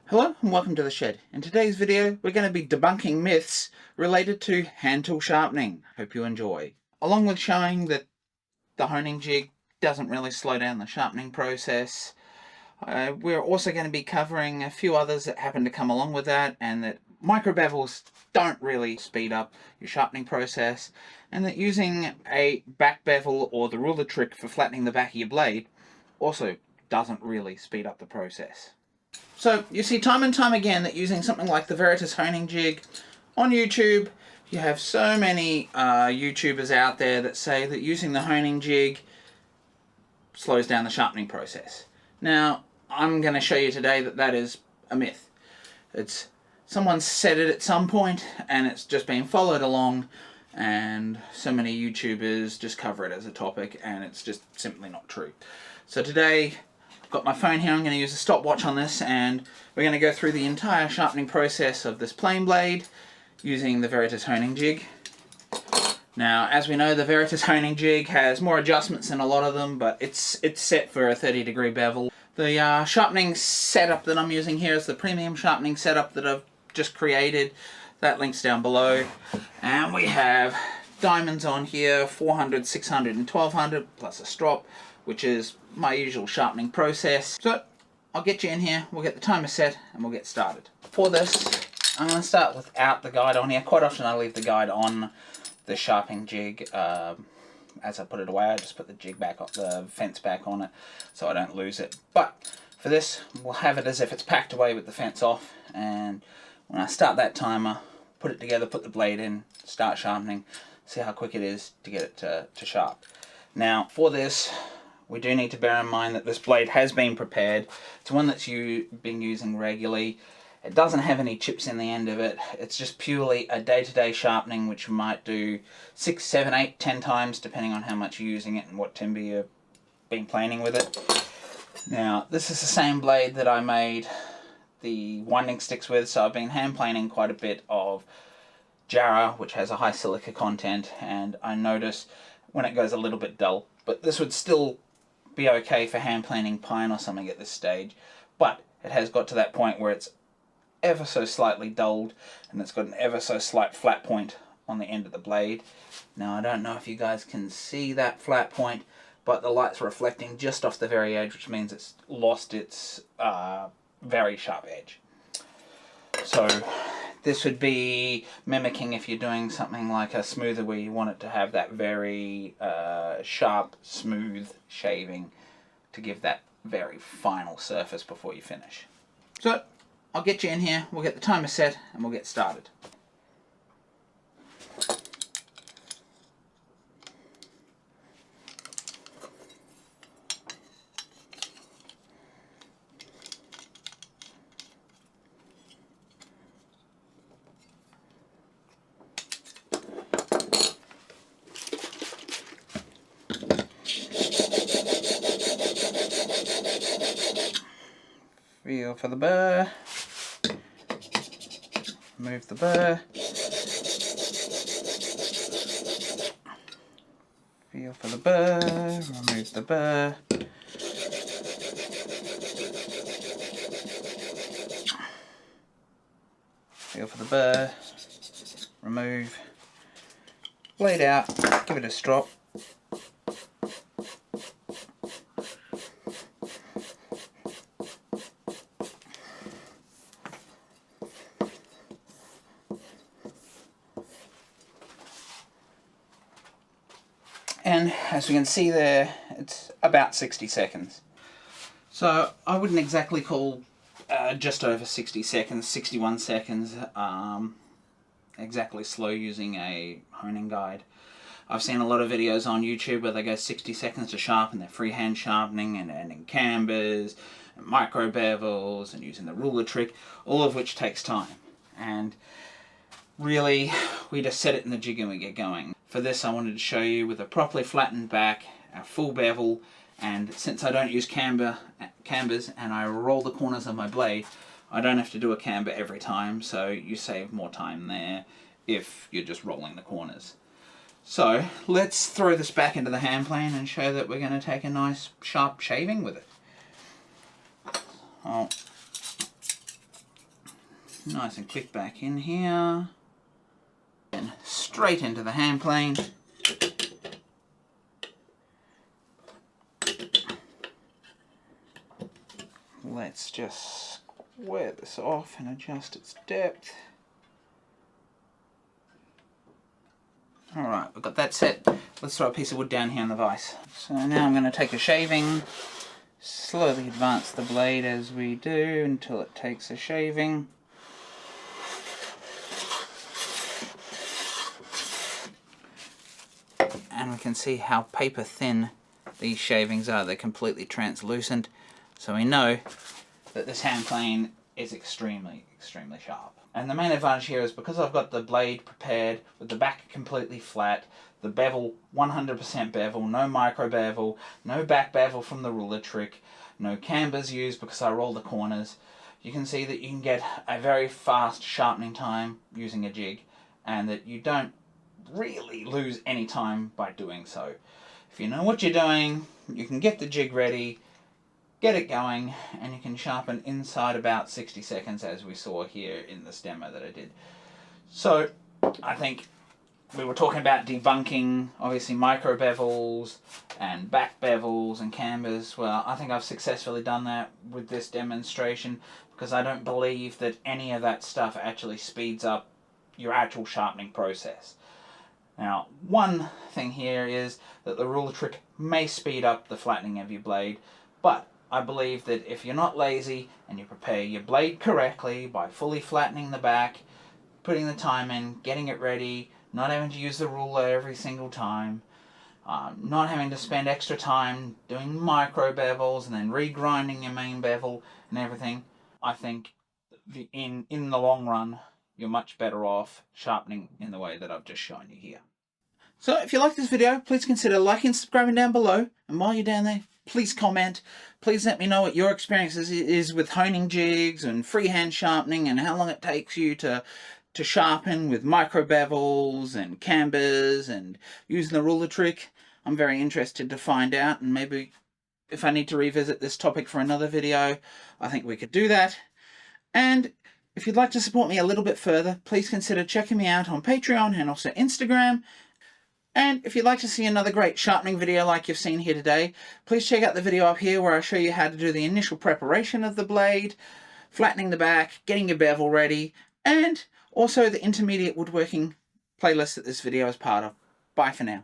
Hello and welcome to the shed. In today's video we're going to be debunking myths related to hand tool sharpening. Hope you enjoy. Along with showing that the honing jig doesn't really slow down the sharpening process, we're also going to be covering a few others that happen to come along with that, and that micro bevels don't really speed up your sharpening process, and that using a back bevel or the ruler trick for flattening the back of your blade also doesn't really speed up the process. So you see time and time again that using something like the Veritas honing jig on YouTube, you have so many YouTubers out there that say that using the honing jig slows down the sharpening process. Now, I'm going to show you today that that is a myth. Someone said it at some point and it's just been followed along, and so many YouTubers just cover it as a topic, and it's just simply not true. So today, got my phone here, I'm going to use a stopwatch on this, and we're going to go through the entire sharpening process of this plain blade using the Veritas honing jig. Now, as we know, the Veritas honing jig has more adjustments than a lot of them, but it's set for a 30-degree bevel. The sharpening setup that I'm using here is the premium sharpening setup that I've just created. That link's down below. And we have diamonds on here, 400, 600 and 1200, plus a strop, which is my usual sharpening process. So I'll get you in here, we'll get the timer set, and we'll get started. For this, I'm going to start without the guide on here. Quite often I leave the guide on the sharpening jig. As I put it away, I just put the jig back on, the fence back on it, so I don't lose it. But for this, we'll have it as if it's packed away with the fence off, and when I start that timer, put it together, put the blade in, start sharpening, see how quick it is to get it to sharp. Now, for this, we do need to bear in mind that this blade has been prepared. It's one that's been using regularly. It doesn't have any chips in the end of it. It's just purely a day-to-day sharpening, which you might do 6, 7, 8, 10 times, depending on how much you're using it and what timber you've been planing with it. Now, this is the same blade that I made the winding sticks with, so I've been hand planing quite a bit of Jarrah, which has a high silica content, and I notice when it goes a little bit dull. But this would still be okay for hand planing pine or something at this stage, but it has got to that point where it's ever so slightly dulled, and it's got an ever so slight flat point on the end of the blade. Now, I don't know if you guys can see that flat point, but the light's reflecting just off the very edge, which means it's lost its very sharp edge. So this would be mimicking if you're doing something like a smoother where you want it to have that very sharp, smooth shaving to give that very final surface before you finish. So I'll get you in here, we'll get the timer set, and we'll get started. Feel for the burr. Move the burr. Feel for the burr. Remove the burr. Feel for the burr. Remove. Blade out. Give it a strop. And as we can see there, it's about 60 seconds. So I wouldn't exactly call just over 60 seconds, 61 seconds, exactly slow using a honing guide. I've seen a lot of videos on YouTube where they go 60 seconds to sharpen their freehand sharpening, and in cambers, and micro bevels, and using the ruler trick, all of which takes time. And really, we just set it in the jig and we get going. For this, I wanted to show you with a properly flattened back, a full bevel, and since I don't use cambers and I roll the corners of my blade, I don't have to do a camber every time, so you save more time there if you're just rolling the corners. So let's throw this back into the hand plane and show that we're going to take a nice sharp shaving with it. I'll Nice and quick back in here. And straight into the hand plane. Let's just square this off and adjust its depth. Alright, we've got that set. Let's throw a piece of wood down here on the vise. So now I'm going to take a shaving, slowly advance the blade as we do until it takes a shaving. And we can see how paper thin these shavings are. They're completely translucent. So we know that this hand plane is extremely, extremely sharp. And the main advantage here is because I've got the blade prepared with the back completely flat, the bevel 100% bevel, no micro bevel, no back bevel from the ruler trick, no cambers used because I roll the corners. You can see that you can get a very fast sharpening time using a jig, and that you don't really lose any time by doing so. If you know what you're doing, you can get the jig ready, get it going, and you can sharpen inside about 60 seconds as we saw here in this demo that I did. So I think we were talking about debunking, obviously micro bevels and back bevels and cambers. Well, I think I've successfully done that with this demonstration, because I don't believe that any of that stuff actually speeds up your actual sharpening process. Now, one thing here is that the ruler trick may speed up the flattening of your blade, but I believe that if you're not lazy and you prepare your blade correctly by fully flattening the back, putting the time in, getting it ready, not having to use the ruler every single time, not having to spend extra time doing micro bevels and then regrinding your main bevel and everything, I think in the long run, you're much better off sharpening in the way that I've just shown you here. So if you like this video, please consider liking and subscribing down below. And while you're down there, please comment. Please let me know what your experience is with honing jigs and freehand sharpening, and how long it takes you to sharpen with micro bevels and cambers and using the ruler trick. I'm very interested to find out, and maybe if I need to revisit this topic for another video, I think we could do that. And if you'd like to support me a little bit further, please consider checking me out on Patreon and also Instagram. And if you'd like to see another great sharpening video like you've seen here today, please check out the video up here where I show you how to do the initial preparation of the blade, flattening the back, getting your bevel ready, and also the intermediate woodworking playlist that this video is part of. Bye for now.